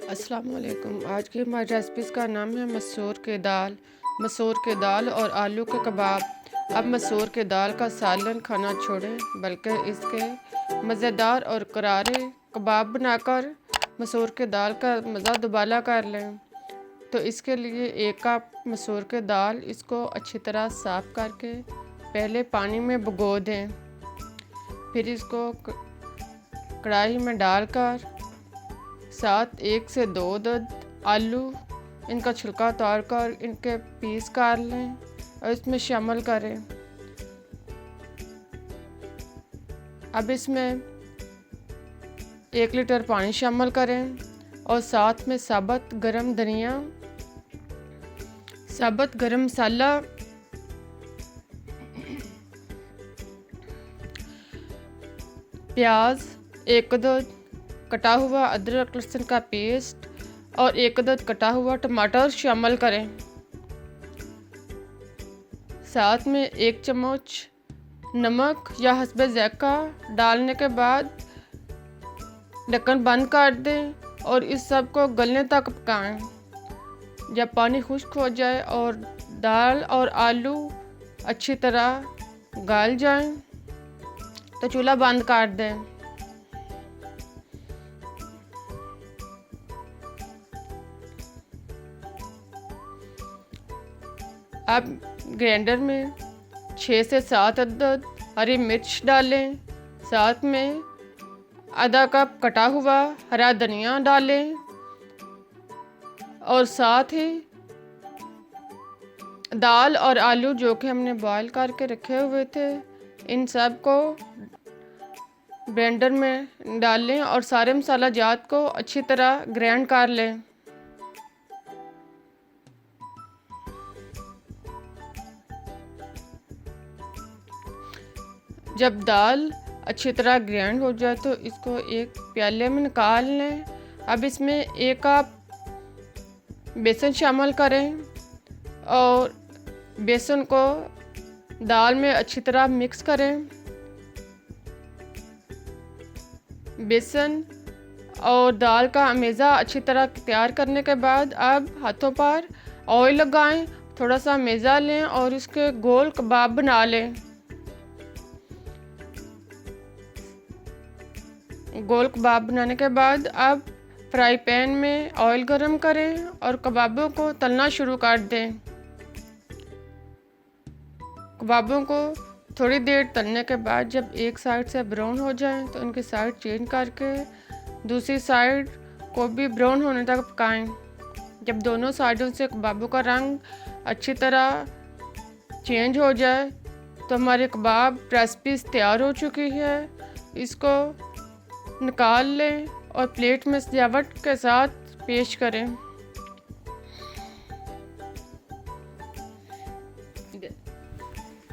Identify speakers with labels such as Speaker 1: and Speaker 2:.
Speaker 1: अस्सलाम वालेकुम। आज की हमारी रेसिपीज़ का नाम है मसूर की दाल और आलू के कबाब। अब मसूर की दाल का सालन खाना छोड़ें, बल्कि इसके मज़ेदार और करारे कबाब बनाकर मसूर की दाल का मज़ा दुबाला कर लें। तो इसके लिए 1 कप मसूर की दाल, इसको अच्छी तरह साफ़ करके पहले पानी में भिगो दें। फिर इसको कढ़ाई में डालकर साथ 1 से 2 अदद आलू, इनका छिलका उतार कर इनके पीस कर लें और इसमें शामिल करें। अब इसमें 1 लीटर पानी शामिल करें और साथ में साबुत गरम धनिया, साबुत गरम मसाला, प्याज, 1 अदद कटा हुआ अदरक लहसुन का पेस्ट और 1 अदद कटा हुआ टमाटर शामिल करें। साथ में 1 चम्मच नमक या हस्बे ज़ायक़ा डालने के बाद ढक्कन बंद कर दें और इस सब को गलने तक पकाएं। जब पानी खुश्क हो जाए और दाल और आलू अच्छी तरह गल जाएं तो चूल्हा बंद कर दें। अब ग्राइंडर में 6 से 7 अदद हरी मिर्च डालें। साथ में आधा कप कटा हुआ हरा धनिया डालें और साथ ही दाल और आलू जो कि हमने बॉईल करके रखे हुए थे, इन सब को ब्लेंडर में डालें और सारे मसाला जात को अच्छी तरह ग्राइंड कर लें। जब दाल अच्छी तरह ग्राइंड हो जाए तो इसको एक प्याले में निकाल लें। अब इसमें 1 कप बेसन शामिल करें और बेसन को दाल में अच्छी तरह मिक्स करें। बेसन और दाल का अमेज़ा अच्छी तरह तैयार करने के बाद अब हाथों पर ऑयल लगाएं, थोड़ा सा अमेज़ा लें और इसके गोल कबाब बना लें। गोल कबाब बनाने के बाद अब फ्राई पैन में ऑयल गरम करें और कबाबों को तलना शुरू कर दें। कबाबों को थोड़ी देर तलने के बाद जब एक साइड से ब्राउन हो जाए तो उनकी साइड चेंज करके दूसरी साइड को भी ब्राउन होने तक पकाएं। जब दोनों साइडों से कबाबों का रंग अच्छी तरह चेंज हो जाए तो हमारे कबाब रेसिपी तैयार हो चुकी है। इसको निकाल लें और प्लेट में सजावट के साथ पेश करें।